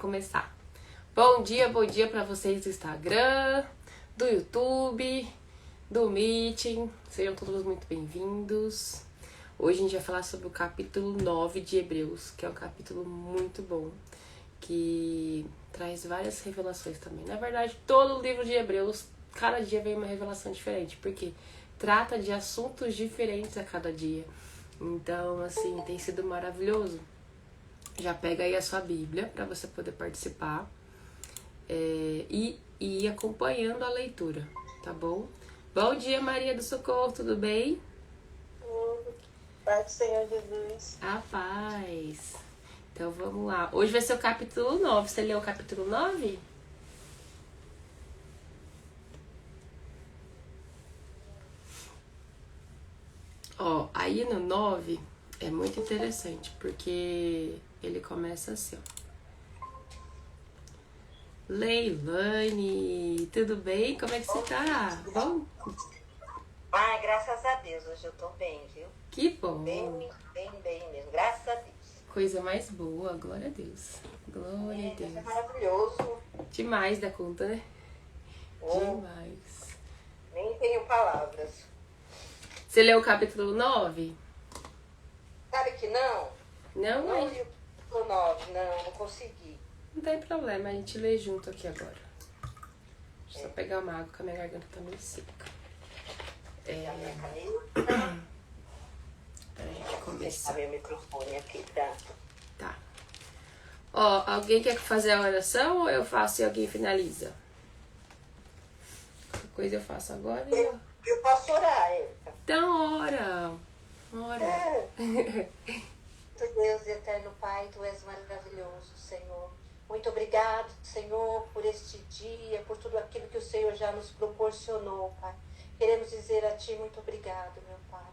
começar. Bom dia para vocês do Instagram, do YouTube, do Meeting. Sejam todos muito bem-vindos. Hoje a gente vai falar sobre o capítulo 9 de Hebreus, que é um capítulo muito bom, que traz várias revelações também. Na verdade, todo o livro de Hebreus, cada dia vem uma revelação diferente, porque trata de assuntos diferentes a cada dia. Então, assim, tem sido maravilhoso. Já pega aí a sua Bíblia para você poder participar e ir acompanhando a leitura, tá bom? Bom dia, Maria do Socorro, tudo bem? Pai do Senhor Jesus. A paz. Então vamos lá. Hoje vai ser o capítulo 9. Você leu o capítulo 9? Ó, aí no 9 é muito interessante, porque ele começa assim, ó. Leilane, tudo bem? Como é que você tá? Bom? Ai, graças a Deus, hoje eu tô bem, viu? Que bom. Bem mesmo, graças a Deus. Coisa mais boa, glória a Deus. Glória a Deus. Isso é maravilhoso. Demais da conta, né? Oh, Demais. nem tenho palavras. Você leu o capítulo 9? Sabe que não? Não, Não mas li o capítulo 9, não consegui. não tem problema, a gente lê junto aqui agora. Deixa eu só pegar uma água, que a minha garganta tá meio seca. A minha caneta. Pra gente Deixa começar. eu ver o microfone aqui, tá? Tá. Ó, alguém quer fazer a oração ou eu faço e alguém finaliza? Qualquer coisa eu faço agora e eu... Eu posso orar, Erika. Então, ora. Deus e eterno Pai, Tu és maravilhoso, Senhor. Muito obrigado, Senhor, por este dia, por tudo aquilo que o Senhor já nos proporcionou, Pai. Queremos dizer a Ti muito obrigado, meu Pai.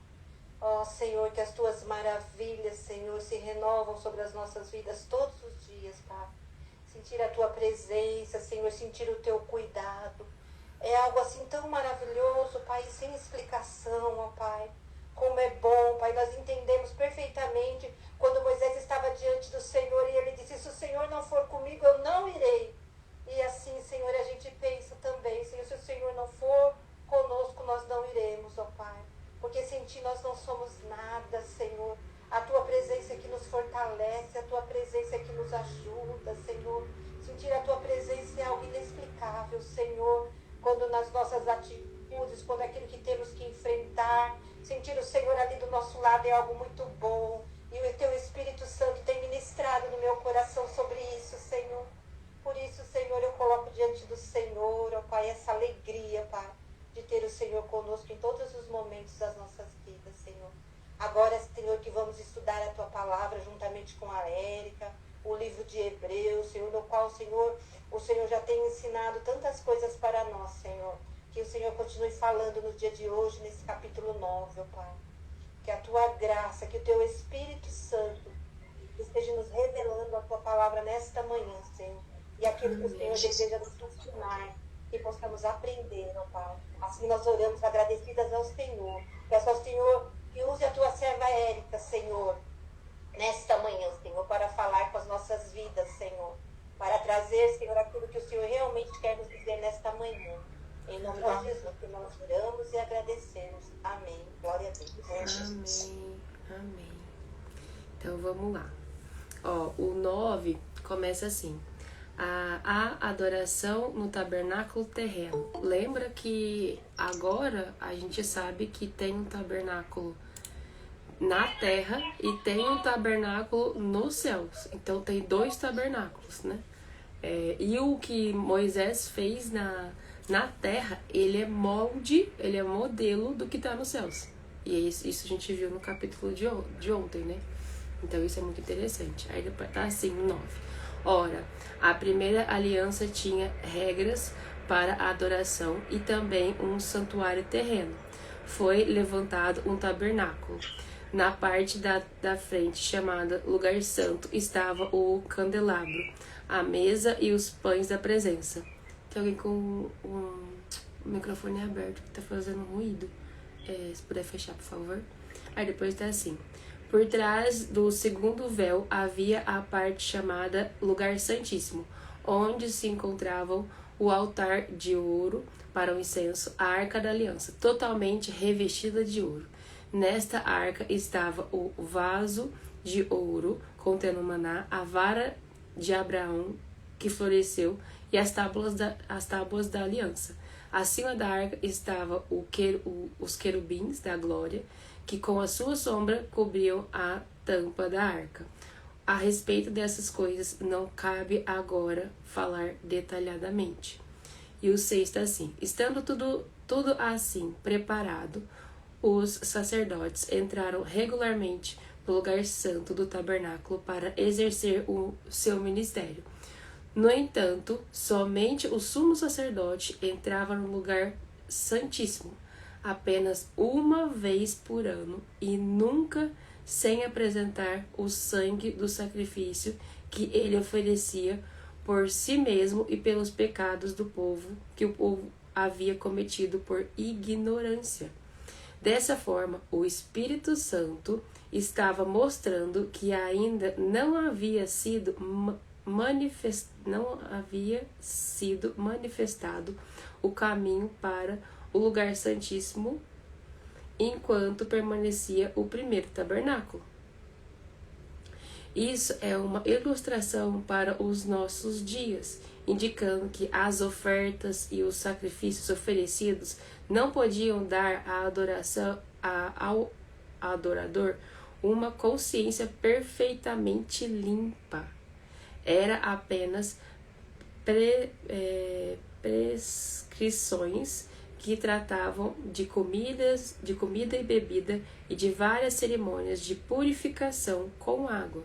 Ó, Senhor, que as Tuas maravilhas, Senhor, se renovam sobre as nossas vidas todos os dias, Pai. Sentir a Tua presença, Senhor, sentir o Teu cuidado. É algo assim tão maravilhoso, Pai, sem explicação, ó Pai. Como é bom, Pai, nós entendemos perfeitamente quando Moisés estava diante do Senhor e ele disse, se o Senhor não for comigo, eu não irei. E assim, Senhor, a gente pensa também, Senhor, se o Senhor não for conosco, nós não iremos, ó Pai. Porque sem Ti nós não somos nada, Senhor. A Tua presença é que nos fortalece, a Tua presença é que nos ajuda, Senhor. Sentir a Tua presença é algo inexplicável, Senhor. Quando nas nossas atitudes, quando aquilo que temos que enfrentar, sentir o Senhor ali do nosso lado é algo muito bom. E o Teu Espírito Santo tem ministrado no meu coração sobre isso, Senhor. Por isso, Senhor, eu coloco diante do Senhor, ó Pai, essa alegria, Pai, de ter o Senhor conosco em todos os momentos das nossas vidas, Senhor. Agora, Senhor, que vamos estudar a Tua palavra juntamente com a Érica, o livro de Hebreus, Senhor, no qual, Senhor, o Senhor já tem ensinado tantas coisas para nós, Senhor. Que o Senhor continue falando no dia de hoje, nesse capítulo 9, ó Pai. Que a Tua graça, que o Teu Espírito Santo esteja nos revelando a Tua palavra nesta manhã, Senhor. E aquilo que o Senhor deseja nos ensinar, que possamos aprender, ó Pai. Assim nós oramos agradecidas ao Senhor. Peço ao Senhor que use a Tua serva Érica, Senhor, nesta manhã, Senhor, para falar com as nossas vidas, Senhor. Para trazer, Senhor, aquilo que o Senhor realmente quer nos dizer nesta manhã. Em nome de Jesus, que nós oramos e agradecemos. Amém. Glória a Deus. Amém. Então vamos lá. Ó, o 9 começa assim. A adoração no tabernáculo terreno. Lembra que agora a gente sabe que tem um tabernáculo na terra e tem um tabernáculo nos céus. Então tem dois tabernáculos, né? E o que Moisés fez na terra, ele é molde, ele é modelo do que tá nos céus. E isso a gente viu no capítulo de ontem, né? Então isso é muito interessante. Aí depois tá assim, no 9. Ora, a primeira aliança tinha regras para a adoração e também um santuário terreno. Foi levantado um tabernáculo. Na parte da frente, chamada Lugar Santo, estava o candelabro, a mesa e os pães da presença. Tem alguém com o microfone aberto que tá fazendo ruído. Se puder fechar, por favor. Aí depois tá assim. Por trás do segundo véu havia a parte chamada Lugar Santíssimo, onde se encontravam o altar de ouro para o incenso, a Arca da Aliança, totalmente revestida de ouro. Nesta arca estava o vaso de ouro contendo maná, a vara de Abraão que floresceu e as tábuas da aliança. Acima da arca estavam os querubins da glória, que com a sua sombra cobriam a tampa da arca. A respeito dessas coisas não cabe agora falar detalhadamente. E o 6 está assim: estando tudo assim preparado, os sacerdotes entraram regularmente no lugar santo do tabernáculo para exercer o seu ministério. No entanto, somente o sumo sacerdote entrava no lugar santíssimo apenas uma vez por ano e nunca sem apresentar o sangue do sacrifício que ele oferecia por si mesmo e pelos pecados do povo que o povo havia cometido por ignorância. Dessa forma, o Espírito Santo estava mostrando que ainda não havia sido manifestado o caminho para o lugar santíssimo enquanto permanecia o primeiro tabernáculo. Isso é uma ilustração para os nossos dias, indicando que as ofertas e os sacrifícios oferecidos não podiam dar ao adorador uma consciência perfeitamente limpa. Era apenas prescrições que tratavam de comida e bebida e de várias cerimônias de purificação com água.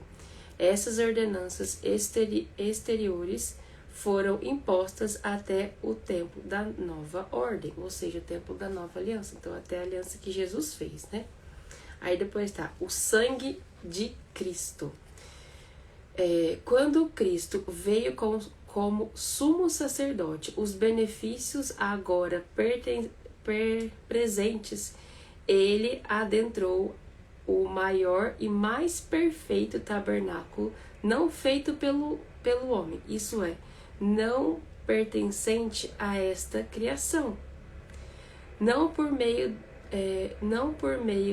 Essas ordenanças exteriores foram impostas até o tempo da nova ordem, ou seja, o tempo da nova aliança. Então, até a aliança que Jesus fez, né? Aí depois tá o sangue de Cristo. Quando Cristo veio como sumo sacerdote, os benefícios agora presentes, ele adentrou o maior e mais perfeito tabernáculo, não feito pelo homem, isso é, não pertencente a esta criação. Não por meio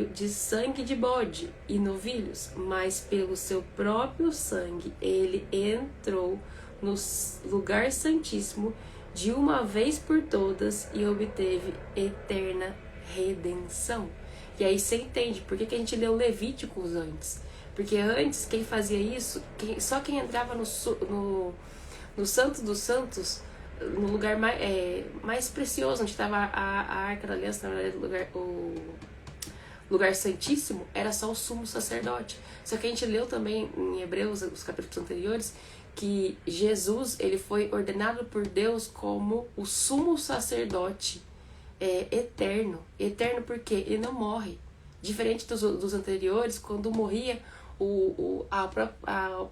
de sangue de bode e novilhos, mas pelo seu próprio sangue, ele entrou no lugar santíssimo de uma vez por todas e obteve eterna redenção. E aí você entende por que a gente leu Levíticos antes. Porque antes, quem fazia isso, só quem entrava no Santo dos Santos, no lugar mais precioso, onde estava a Arca da Aliança, na verdade, o lugar santíssimo, era só o sumo sacerdote. Só que a gente leu também em Hebreus, os capítulos anteriores, que Jesus, ele foi ordenado por Deus como o sumo sacerdote eterno. Eterno porque ele não morre. Diferente dos anteriores, quando morria a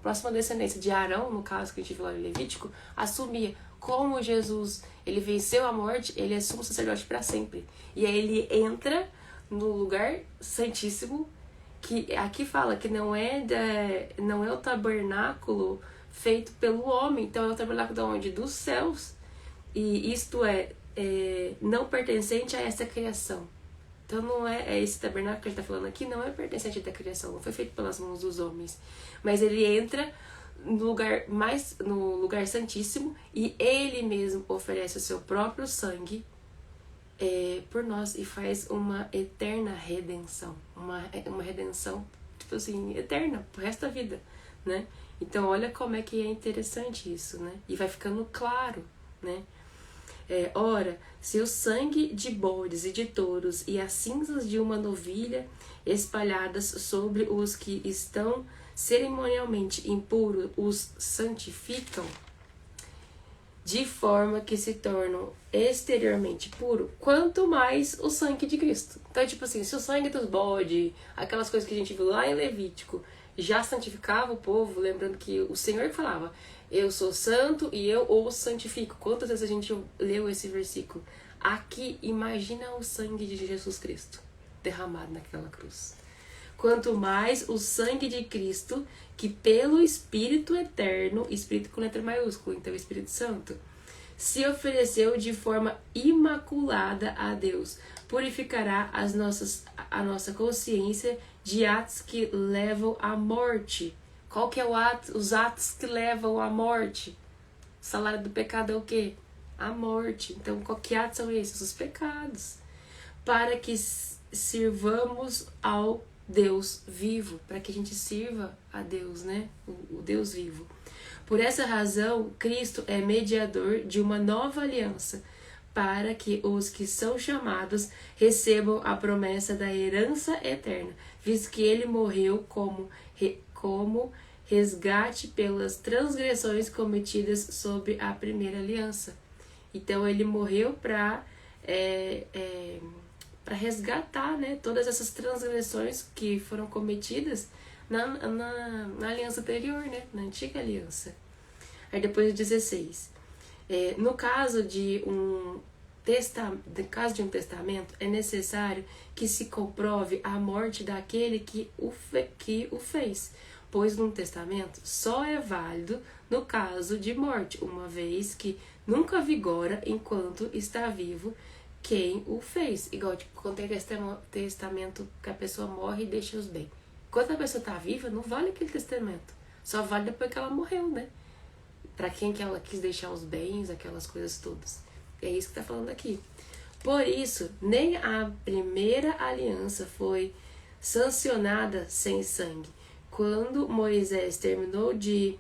próxima descendência de Arão, no caso que a gente viu lá em Levítico, assumia. Como Jesus, ele venceu a morte, ele é sumo sacerdote para sempre. E aí ele entra no lugar santíssimo, que aqui fala que não é o tabernáculo feito pelo homem, então é o tabernáculo de onde? Dos céus. E isto não pertencente a essa criação. Então não é esse tabernáculo que ele está falando aqui, não é pertencente da criação, não foi feito pelas mãos dos homens. Mas ele entra no lugar santíssimo e ele mesmo oferece o seu próprio sangue por nós e faz uma eterna redenção, uma redenção, tipo assim, eterna, pro resto da vida, né? Então olha como é que é interessante isso, né? E vai ficando claro, né? Ora, se o sangue de bodes e de touros e as cinzas de uma novilha espalhadas sobre os que estão cerimonialmente impuros os santificam, de forma que se tornam exteriormente puro, quanto mais o sangue de Cristo. Então, tipo assim, se o sangue dos bodes, aquelas coisas que a gente viu lá em Levítico, já santificava o povo, lembrando que o Senhor falava, eu sou santo e eu os santifico. Quantas vezes a gente leu esse versículo? Aqui, imagina o sangue de Jesus Cristo derramado naquela cruz. quanto mais o sangue de Cristo, que pelo Espírito eterno, Espírito com letra maiúscula, então Espírito Santo, se ofereceu de forma imaculada a Deus, purificará a nossa consciência de atos que levam à morte. Qual que é os atos que levam à morte? O salário do pecado é o quê? A morte. Então, que atos são esses? Os pecados. Para que sirvamos ao Deus vivo, para que a gente sirva a Deus, né? O Deus vivo. Por essa razão, Cristo é mediador de uma nova aliança, para que os que são chamados recebam a promessa da herança eterna, visto que ele morreu como resgate pelas transgressões cometidas sob a primeira aliança. Então ele morreu para resgatar, né, todas essas transgressões que foram cometidas na aliança anterior, né, na antiga aliança. Aí depois o 16. No caso de um testamento, é necessário que se comprove a morte daquele que o fez, pois num testamento só é válido no caso de morte, uma vez que nunca vigora enquanto está vivo quem o fez. Igual, tipo, quando tem testamento que a pessoa morre e deixa os bens. Enquanto a pessoa está viva, não vale aquele testamento. Só vale depois que ela morreu, né? Para quem que ela quis deixar os bens, aquelas coisas todas. É isso que está falando aqui. Por isso, nem a primeira aliança foi sancionada sem sangue. Quando Moisés terminou de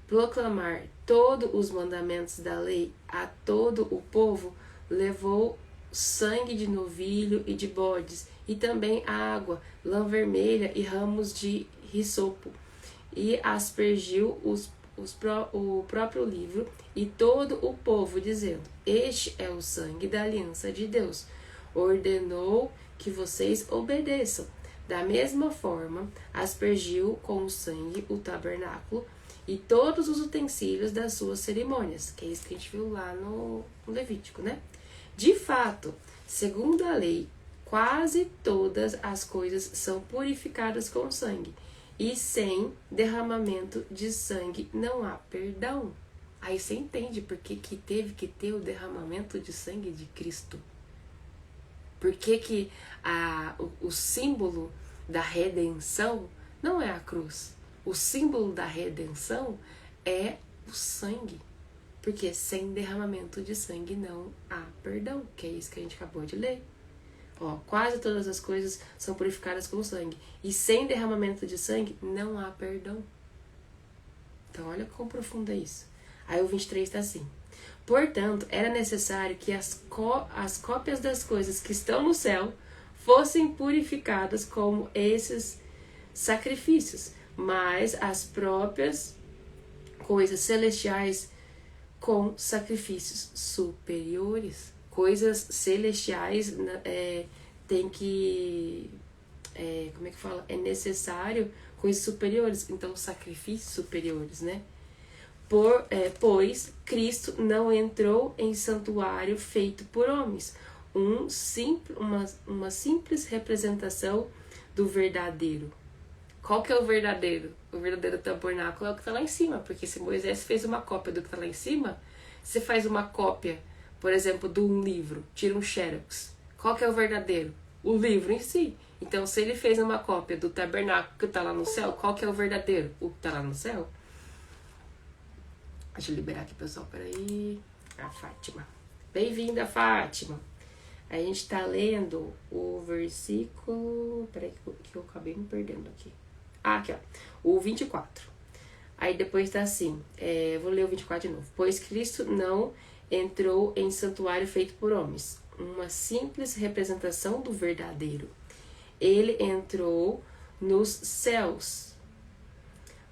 proclamar todos os mandamentos da lei a todo o povo, levou sangue de novilho e de bodes, e também água, lã vermelha e ramos de hisopo, e aspergiu o próprio livro e todo o povo, dizendo: este é o sangue da aliança de Deus. Ordenou que vocês obedeçam. Da mesma forma, aspergiu com o sangue o tabernáculo e todos os utensílios das suas cerimônias, que é isso que a gente viu lá no Levítico, né? De fato, segundo a lei, quase todas as coisas são purificadas com sangue, e sem derramamento de sangue não há perdão. Aí você entende por que teve que ter o derramamento de sangue de Cristo. Por que o símbolo da redenção não é a cruz. O símbolo da redenção é o sangue. Porque sem derramamento de sangue não há perdão, que é isso que a gente acabou de ler. Ó, quase todas as coisas são purificadas com sangue. E sem derramamento de sangue não há perdão. Então olha quão profundo é isso. Aí o 23 está assim: portanto, era necessário que as cópias das coisas que estão no céu fossem purificadas como esses sacrifícios, mas as próprias coisas celestiais com sacrifícios superiores. Coisas celestiais tem que... como é que fala? É necessário coisas superiores. Então, sacrifícios superiores, né? Pois Cristo não entrou em santuário feito por homens, uma simples representação do verdadeiro. Qual que é o verdadeiro? O verdadeiro tabernáculo é o que está lá em cima, porque se Moisés fez uma cópia do que está lá em cima, você faz uma cópia, por exemplo, de um livro, tira um xerox. Qual que é o verdadeiro? O livro em si. Então, se ele fez uma cópia do tabernáculo que está lá no céu, qual que é o verdadeiro? O que está lá no céu? Deixa eu liberar aqui, pessoal, peraí. A Fátima. Bem-vinda, Fátima. A gente está lendo o versículo... Peraí que eu acabei me perdendo aqui. Aqui, ó. O 24. Aí depois tá assim. Vou ler o 24 de novo. Pois Cristo não entrou em santuário feito por homens, uma simples representação do verdadeiro. Ele entrou nos céus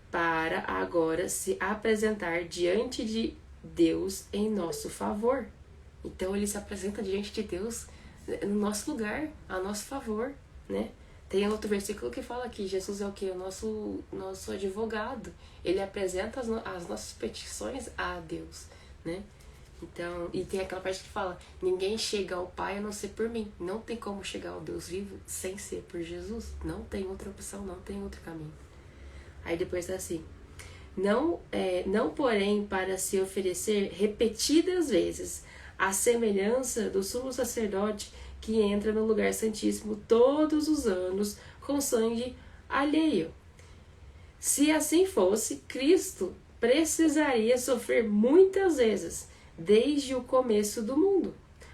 para agora se apresentar diante de Deus em nosso favor. Então ele se apresenta diante de Deus no nosso lugar, a nosso favor, né? Tem outro versículo que fala que Jesus é o quê? O nosso advogado. Ele apresenta as nossas petições a Deus, né? Então, e tem aquela parte que fala, ninguém chega ao Pai a não ser por mim. Não tem como chegar ao Deus vivo sem ser por Jesus. Não tem outra opção, não tem outro caminho. Aí depois tá assim, não porém para se oferecer repetidas vezes, a semelhança do sumo sacerdote que entra no lugar santíssimo todos os anos com sangue alheio. Se assim fosse, Cristo precisaria sofrer muitas vezes, desde o começo do mundo.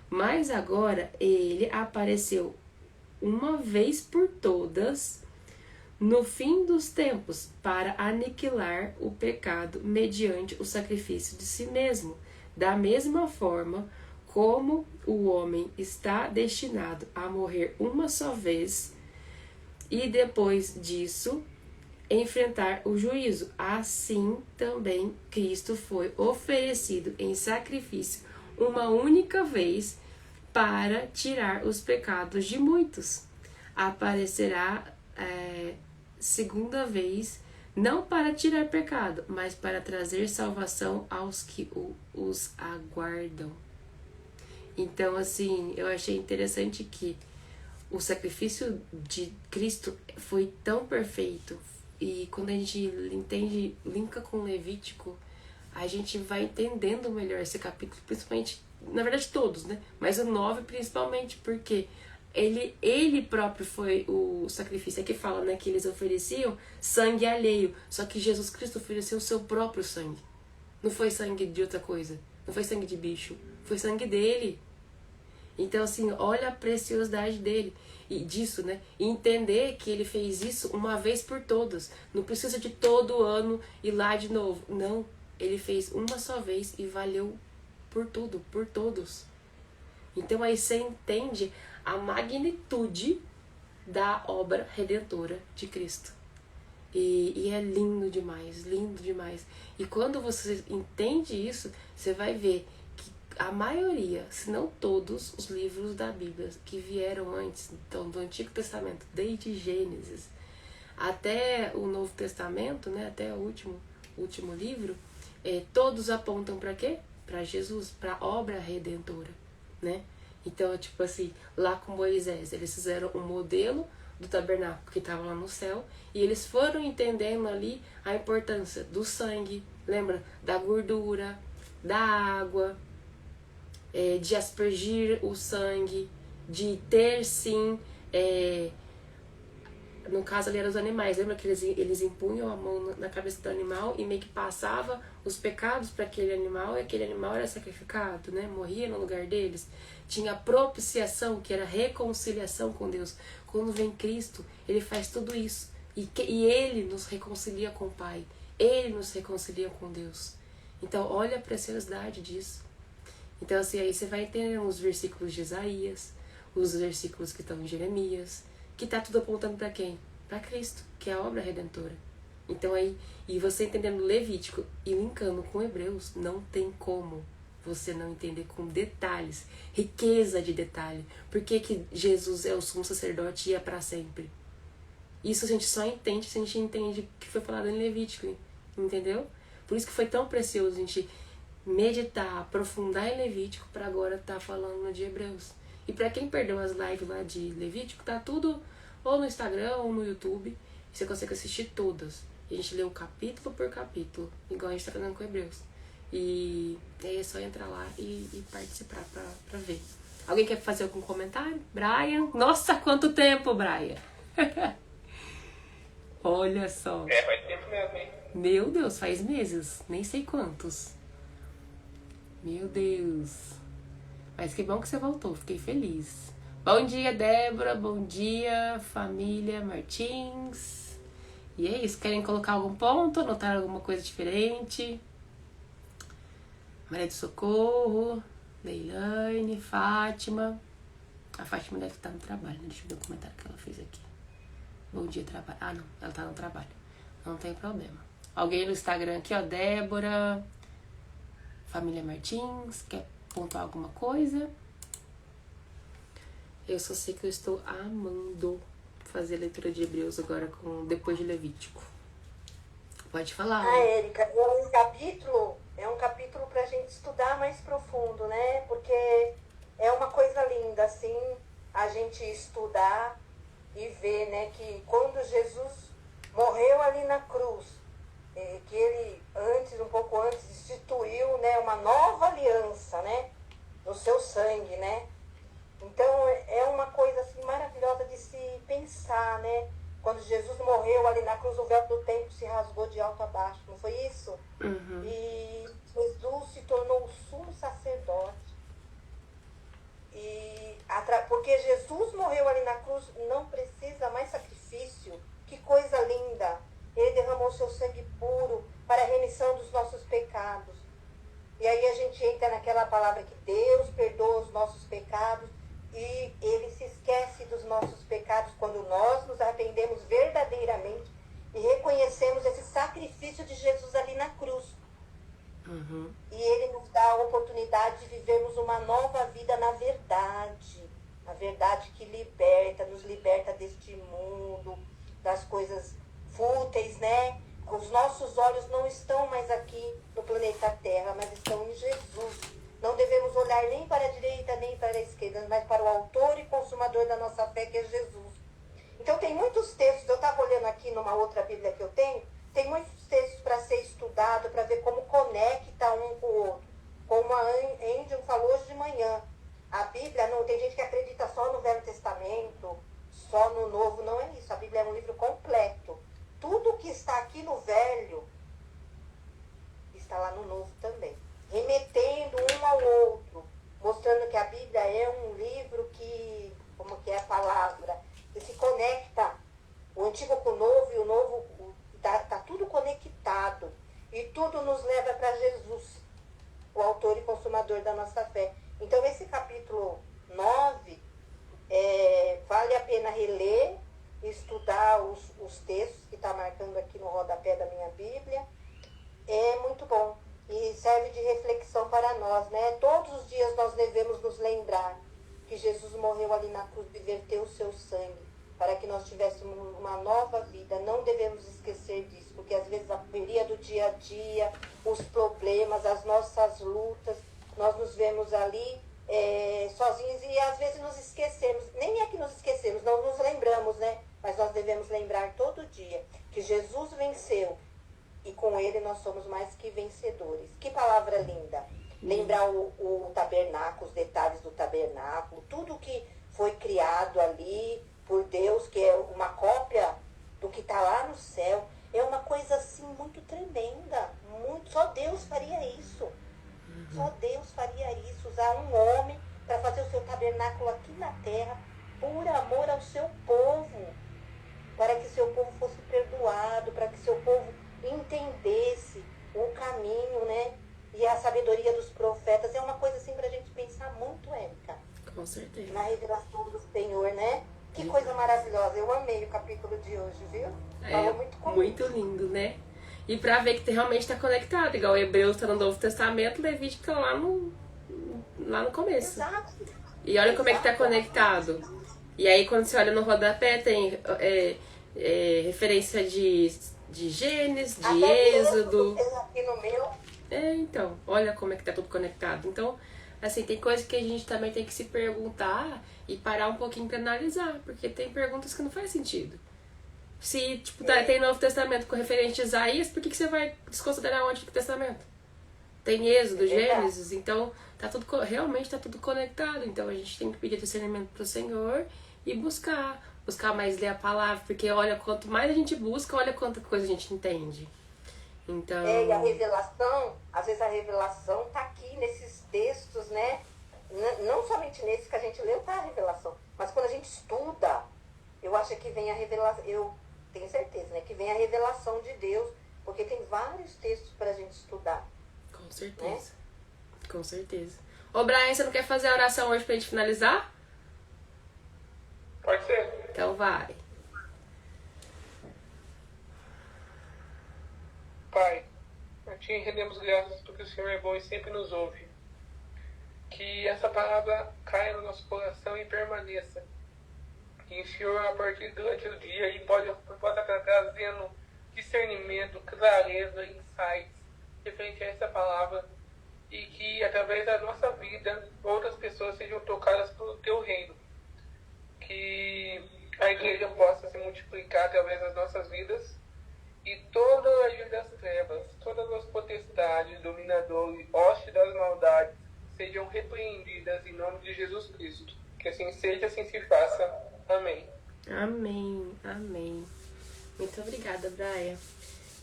Mas agora ele apareceu uma vez por todas, no fim dos tempos, para aniquilar o pecado mediante o sacrifício de si mesmo. Da mesma forma como o homem está destinado a morrer uma só vez e depois disso enfrentar o juízo, assim também Cristo foi oferecido em sacrifício uma única vez para tirar os pecados de muitos. Aparecerá segunda vez, não para tirar pecado, mas para trazer salvação aos que os aguardam. Então, assim, eu achei interessante que o sacrifício de Cristo foi tão perfeito. E quando a gente entende, linka com Levítico, a gente vai entendendo melhor esse capítulo, principalmente, na verdade todos, né? Mas o 9 principalmente, porque ele próprio foi o sacrifício. Aqui fala, né, que eles ofereciam sangue alheio, só que Jesus Cristo ofereceu o seu próprio sangue. Não foi sangue de outra coisa, não foi sangue de bicho, foi sangue dele. Então, assim, olha a preciosidade dele e disso, né? E entender que ele fez isso uma vez por todas. Não precisa de todo ano ir lá de novo. Não, ele fez uma só vez e valeu por tudo, por todos. Então aí você entende a magnitude da obra redentora de Cristo. E é lindo demais, lindo demais. E quando você entende isso, você vai ver que a maioria, se não todos, os livros da Bíblia que vieram antes, então do Antigo Testamento, desde Gênesis até o Novo Testamento, né, até o último livro, todos apontam para quê? Para Jesus, para a obra redentora, né? Então, tipo assim, lá com Moisés, eles fizeram um modelo do tabernáculo que estava lá no céu, e eles foram entendendo ali a importância do sangue, lembra? Da gordura, da água, de aspergir o sangue, de ter sim, no caso ali eram os animais, lembra que eles impunham a mão na cabeça do animal e meio que passava os pecados para aquele animal, e aquele animal era sacrificado, né? Morria no lugar deles. Tinha propiciação, que era reconciliação com Deus. Quando vem Cristo, ele faz tudo isso. E ele nos reconcilia com o Pai. Ele nos reconcilia com Deus. Então, olha a preciosidade disso. Então, assim, aí você vai entender os versículos de Isaías, os versículos que estão em Jeremias, que tá tudo apontando para quem? Para Cristo, que é a obra redentora. Então aí, e você entendendo Levítico e linkando com Hebreus, não tem como você não entender com detalhes, riqueza de detalhe. Por que que Jesus é o sumo sacerdote e é para sempre? Isso a gente só entende se a gente entende o que foi falado em Levítico, entendeu? Por isso que foi tão precioso a gente meditar, aprofundar em Levítico para agora estar falando de Hebreus. E para quem perdeu as lives lá de Levítico, tá tudo ou no Instagram ou no YouTube. Você consegue assistir todas. A gente leu capítulo por capítulo, igual a gente tá fazendo com Hebreus. E aí é só entrar lá e participar pra ver. Alguém quer fazer algum comentário? Brian? Nossa, quanto tempo, Brian! Olha só. Faz tempo mesmo, hein? Meu Deus, faz meses. Nem sei quantos. Meu Deus. Mas que bom que você voltou, fiquei feliz. Bom dia, Débora. Bom dia, família Martins. E é isso, querem colocar algum ponto, anotar alguma coisa diferente? Maria do Socorro, Leilane, Fátima. A Fátima deve estar no trabalho, né? Deixa eu ver o comentário que ela fez aqui. Bom dia, trabalho. Ah, não, ela tá no trabalho. Não tem problema. Alguém no Instagram aqui, ó, Débora, família Martins, quer pontuar alguma coisa? Eu só sei que eu estou amando fazer a leitura de Hebreus agora depois de Levítico. Pode falar. Érica, é um capítulo pra gente estudar mais profundamente. profundo, né? Porque é uma coisa linda, assim, a gente estudar e ver, né, que quando Jesus morreu ali na cruz, que ele antes, um pouco antes, instituiu, né, uma nova aliança, né, no seu sangue, né? Então é uma coisa assim maravilhosa de se pensar, né? Quando Jesus morreu ali na cruz, o véu do templo se rasgou de alto a baixo, não foi isso? Uhum. E Jesus se tornou o sumo sacerdote. Porque Jesus morreu ali na cruz, não precisa mais sacrifício. Que coisa linda! Ele derramou seu sangue puro para a remissão dos nossos pecados. E aí a gente entra naquela palavra que Deus perdoa os nossos pecados e Ele se esquece dos nossos pecados quando nós nos arrependemos verdadeiramente e reconhecemos esse sacrifício de Jesus ali na cruz. Uhum. E Ele nos dá a oportunidade de vivermos uma nova vida na verdade. A verdade que liberta, nos liberta deste mundo, das coisas fúteis, né? Os nossos olhos não estão mais aqui no planeta Terra, mas estão em Jesus. Não devemos olhar nem para a direita, nem para a esquerda, mas para o autor e consumador da nossa fé, que é Jesus. Então tem muitos textos, eu estava olhando aqui numa outra Bíblia que eu tenho, tem muitos textos para ser estudado, para ver como conecta um com o outro. Como a Angel falou hoje de manhã, a Bíblia, não tem gente que acredita só no Velho Testamento, só no Novo, não é isso. A Bíblia é um livro completo. Tudo que está aqui no Velho está lá no Novo também. Remetendo um ao outro, mostrando que a Bíblia é um livro que, como que é a palavra, que se conecta o antigo com o novo e o novo, está tudo conectado. E tudo nos leva para Jesus, o autor e consumador da nossa fé. Então esse capítulo 9, vale a pena reler, estudar os textos que está marcando aqui no rodapé da minha Bíblia. É muito bom e serve de reflexão para nós, né? Todos os dias nós devemos nos lembrar que Jesus morreu ali na cruz e verteu o seu sangue para que nós tivéssemos uma nova vida. Não devemos esquecer disso, porque às vezes a correria do dia a dia, os problemas, as nossas lutas, nós nos vemos ali sozinhos e às vezes nos esquecemos. Nem é que nos esquecemos, não nos lembramos, né? Mas nós devemos lembrar todo dia que Jesus venceu e com Ele nós somos mais que vencedores. Que palavra linda! Lembrar o tabernáculo, os detalhes do tabernáculo, tudo que foi criado ali por Deus, que é uma cópia do que está lá no céu. É uma coisa assim muito tremenda. Só Deus faria isso. Só Deus faria isso. Usar um homem para fazer o seu tabernáculo aqui na terra por amor ao seu povo. Para que seu povo fosse perdoado, para que seu povo entendesse o caminho, né? E a sabedoria dos profetas. É uma coisa assim para a gente pensar muito, Érica. Com certeza. Na revelação do Senhor, né? Que coisa maravilhosa. Eu amei o capítulo de hoje, viu? Falou muito comigo. Muito lindo, né? E pra ver que realmente está conectado. Igual Hebreus está no Novo Testamento, Levítico tá lá no começo. Exato. E olha como é que tá conectado. E aí quando você olha no rodapé tem referência de Gênesis, de Até Êxodo. Aqui no meu. Então, olha como é que tá tudo conectado. Então, assim, tem coisas que a gente também tem que se perguntar e parar um pouquinho pra analisar, porque tem perguntas que não faz sentido. Se, tipo, tem Novo Testamento com referente a Isaías, por que você vai desconsiderar o Antigo Testamento? Tem Êxodo, Gênesis, então realmente tá tudo conectado. Então a gente tem que pedir discernimento pro Senhor e buscar mais ler a palavra, porque olha, quanto mais a gente busca, olha quanta coisa a gente entende. Então... E a revelação, às vezes a revelação tá aqui nesses textos, né? Não somente nesse que a gente leu, tá a revelação. Mas quando a gente estuda, eu acho que vem a revelação, eu tenho certeza, né? Que vem a revelação de Deus, porque tem vários textos pra gente estudar. Com certeza. Né? Com certeza. Ô Brian, você não quer fazer a oração hoje pra gente finalizar? Pode ser. Então vai. Pai, a Ti rendemos graças porque o Senhor é bom e sempre nos ouve. Que essa palavra caia no nosso coração e permaneça. E o Senhor, a partir durante o dia, aí possa estar trazendo discernimento, clareza, insights referente a essa palavra e que através da nossa vida outras pessoas sejam tocadas pelo teu reino. Que a igreja possa se multiplicar através das nossas vidas e toda a agir das trevas, todas as potestades, dominadores, hostes das maldades sejam repreendidas em nome de Jesus Cristo. Que assim seja, assim se faça. Amém. Amém, amém. Muito obrigada, Braia.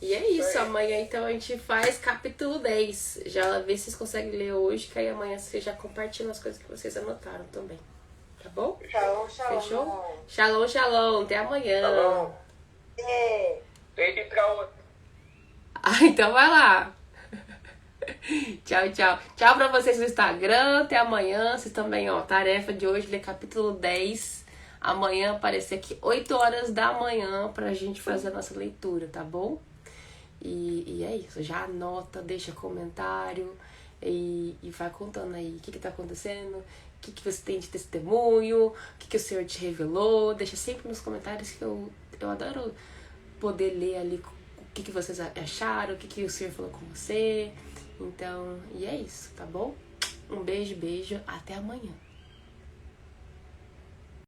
E é isso, amanhã então a gente faz capítulo 10. Já vê se vocês conseguem ler hoje, que aí amanhã vocês já compartilham as coisas que vocês anotaram também. Tá bom? Shalom, shalom. Fechou? Shalom, shalom. Até amanhã. Shalom. É. Tem que ir pra outra. Ah, então vai lá. Tchau, tchau. Tchau pra vocês no Instagram. Até amanhã. Vocês também, ó. Tarefa de hoje, ler capítulo 10. Amanhã aparecer aqui 8 horas da manhã pra gente fazer a nossa leitura, tá bom? E é isso. Já anota, deixa comentário e vai contando aí o que tá acontecendo, o que você tem de testemunho, o que o Senhor te revelou. Deixa sempre nos comentários que eu adoro poder ler ali o que vocês acharam, o que o Senhor falou com você. Então, e é isso, tá bom? Um beijo, até amanhã.